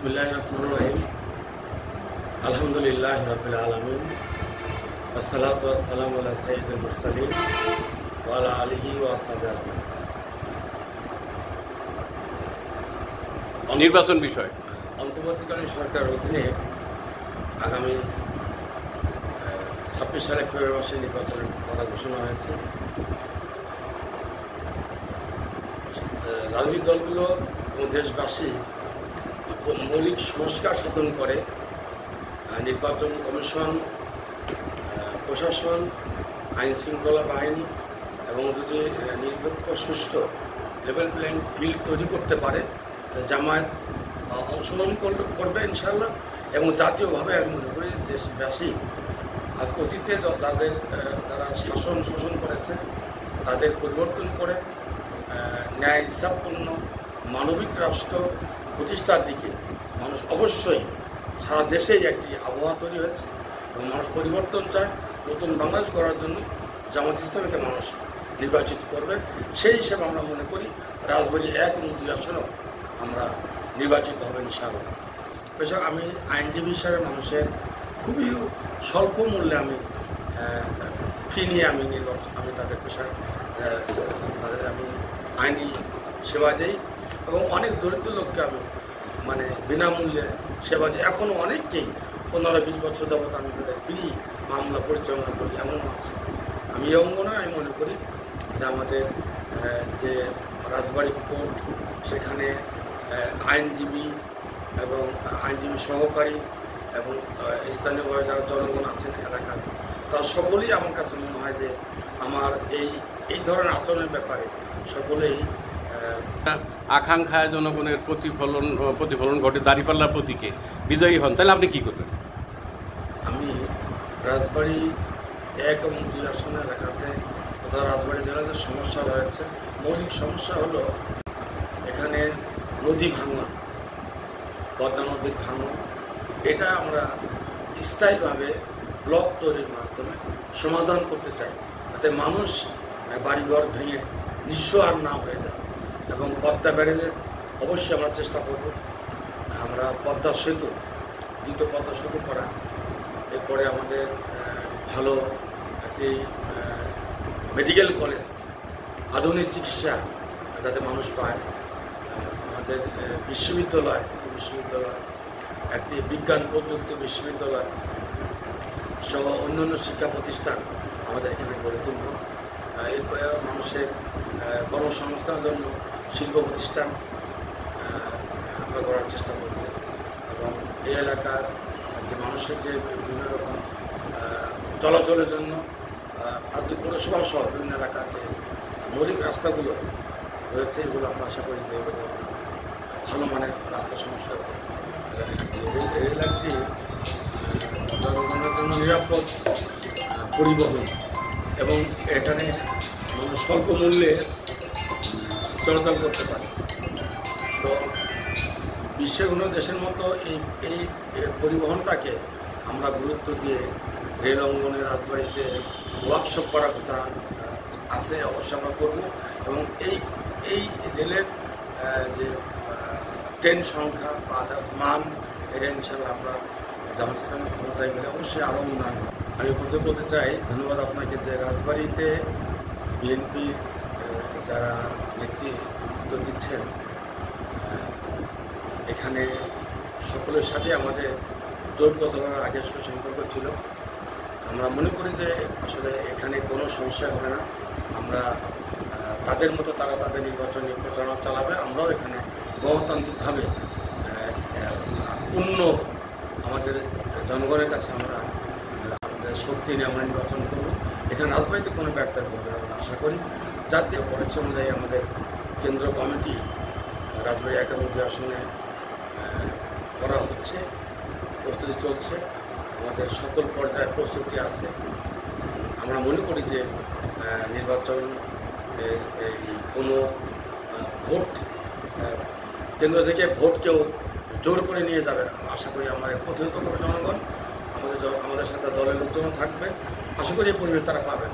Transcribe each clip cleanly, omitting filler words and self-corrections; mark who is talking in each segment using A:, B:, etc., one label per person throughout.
A: বিসমিল্লাহির রহমানির রহিম। আলহামদুলিল্লাহি রাব্বিল আলামিন, ওয়াসসালাতু ওয়াসসালামু আলা সাইয়্যিদিল মুরসালিন ওয়া আলা আলিহি ওয়া আসহাবিহি আজমাইন।
B: নির্বাচন বিষয়
A: অন্তর্বর্তীকালীন সরকারের অধীনে আগামী 26 সালে ফেব্রুয়ারি মাসে নির্বাচনের কথা ঘোষণা হয়েছে। রাজনৈতিক দলগুলো এবং দেশবাসী মৌলিক সংস্কার সাধন করে নির্বাচন কমিশন, প্রশাসন, আইন শৃঙ্খলা বাহিনী এবং যদি নিরপেক্ষ সুষ্ঠু লেভেল প্লেইং ফিল্ড তৈরি করতে পারে, জামায়াত অংশগ্রহণ করবে ইনশাআল্লাহ। এবং জাতীয়ভাবে আমি মনে করি দেশবাসী আজকে অতীতে তাদের তারা শাসন শোষণ করেছে, তাদের পরিবর্তন করে ন্যায় ইনসাফপূর্ণ মানবিক রাষ্ট্র প্রতিষ্ঠার দিকে মানুষ অবশ্যই সারা দেশেই একটি আবহাওয়া তৈরি হয়েছে এবং মানুষ পরিবর্তন চায়। নতুন বাংলাদেশ গড়ার জন্য জামাত ইসলামীকে মানুষ নির্বাচিত করবে। সেই হিসেবে আমরা মনে করি রাজবাড়ী 1 এবং 2 আসনেও আমরা নির্বাচিত হবে ইনশাআল্লাহ। বেশক আমি আইনজীবী হিসাবে মানুষের খুবই স্বল্প মূল্যে আমি ফি নিয়ে আমি তাদের পেশায় তাদের আমি আইনি সেবা দিই এবং অনেক দরিদ্র লোককে আমি বিনামূল্যে সেবা দিই। এখনও অনেককেই 15-20 বছর যাবৎ আমি তাদের ফ্রি মামলা পরিচালনা করি, এমনও আছে। আমি এই অঙ্গনে আমি মনে করি যে আমাদের যে রাজবাড়ী কোর্ট, সেখানে আইনজীবী এবং আইনজীবী সহকারী এবং স্থানীয়ভাবে যারা জনগণ আছেন এলাকার, তারা সকলেই আমার কাছে মনে হয় যে আমার এই ধরনের আচরণের ব্যাপারে সকলেই
B: আকাঙ্ক্ষায় জনগণের প্রতিফলন ঘটে দাঁড়িপাল্লার প্রতীকে বিজয়ী হন, তাহলে আপনি কি করবেন?
A: আমি রাজবাড়ী 1 এবং 2 আসনের এলাকাতে তথা রাজবাড়ী জেলাতে সমস্যা রয়েছে। মৌলিক সমস্যা হলো এখানে নদী ভাঙন, পদ্মা নদীর ভাঙন। এটা আমরা স্থায়ীভাবে ব্লক তৈরির মাধ্যমে সমাধান করতে চাই, যাতে মানুষ বাড়িঘর ভেঙে নিঃস্ব আর না হয়ে যায়। এবং পদ্মা ব্যারেজের অবশ্যই আমরা চেষ্টা করব আমরা পদ্মা সেতু, দ্বিতীয় পদ্মা সেতু করা। এরপরে আমাদের ভালো একটি মেডিকেল কলেজ, আধুনিক চিকিৎসা যাতে মানুষ পায়। আমাদের বিশ্ববিদ্যালয়, একটি বিজ্ঞান প্রযুক্তি বিশ্ববিদ্যালয় সহ অন্যান্য শিক্ষা প্রতিষ্ঠান আমাদের এখানে গড়ে তুলব। এরপরে মানুষের কর্মসংস্থানের জন্য শিল্প প্রতিষ্ঠান আমরা করার চেষ্টা করব এবং এই এলাকার যে মানুষের যে বিভিন্ন রকম চলাচলের জন্য পৌরসভা সহ বিভিন্ন এলাকার যে মৌলিক রাস্তাগুলো রয়েছে, এগুলো আমরা আশা করি যে ভালো মানের রাস্তা সমস্যা এই এলাকাটি জনগণের জন্য নিরাপদ পরিবহন এবং এখানে স্বল্প মূল্যে চলাচল করতে পারে। তো বিশ্বের কোনো দেশের মতো এই পরিবহনটাকে আমরা গুরুত্ব দিয়ে রেল অঙ্গনে রাজবাড়িতে ওয়ার্কশপ করার কথা আছে, অবশ্যই আমরা করব। এবং এই রেলের যে ট্রেন সংখ্যা বা আদার্স মান, এটা ইনশাল্লাহ আমরা জামাত ইসলামের ক্ষমতায় গেলে অবশ্যই আরও উন্নয়ন। আমি বলতে চাই ধন্যবাদ আপনাকে যে রাজবাড়িতে বিএনপির যারা নেতৃত্ব দিচ্ছেন, এখানে সকলের সাথে আমাদের জোটগতভাবে আগে সুসম্পর্ক ছিল। আমরা মনে করি যে আসলে এখানে কোনো সমস্যা হবে না। আমরা তাদের মতো তারা তাদের নির্বাচনী প্রচারণা চালাবে, আমরাও এখানে গণতান্ত্রিকভাবে পূর্ণ আমাদের জনগণের কাছে আমরা আমাদের শক্তি নিয়ে আমরা নির্বাচন করব। এখানে রাজবাড়িতে কোনো ব্যর্থ করবে আমরা আশা করি। জাতীয় পরিচয় অনুযায়ী আমাদের কেন্দ্র কমিটি রাজবাড়ী 1 এবং 2 আসনে করা হচ্ছে, প্রস্তুতি চলছে, আমাদের সকল পর্যায়ে প্রস্তুতি আছে। আমরা মনে করি যে নির্বাচন কোনো ভোট কেন্দ্র থেকে ভোট কেউ জোর করে নিয়ে যাবে। আশা করি আমাদের প্রতিহত করবে জনগণ, আমাদের সাথে দলের লোকজনও থাকবে। আশা করি এই পরিবেশ তারা পাবেন।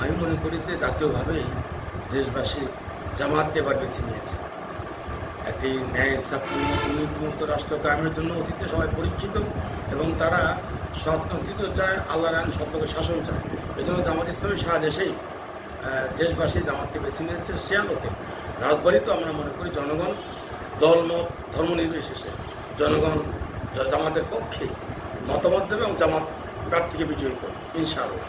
A: আমি মনে করি যে জাতীয়ভাবেই দেশবাসী জামাতকে এবার বেছে নিয়েছে। একটি ন্যায় ইনসাফপূর্ণ দুর্নীতিমুক্ত রাষ্ট্র কায়েমের জন্য অতীতে সবাই পরিচিত, এবং তারা অতীত চায়, আল্লাহর আইন সত্যকে শাসন চায়। এই জন্য জামাত ইসলামী সারা দেশবাসী জামাতকে বেছে নিয়েছে। সে আলোকে রাজবাড়িতেও আমরা মনে করি জনগণ দলমত ধর্ম নির্বিশেষে জনগণ জামাতের পক্ষে মতামত দেবে এবং জামাত প্রার্থীকে বিজয়ী করবে ইনশাআল্লাহ।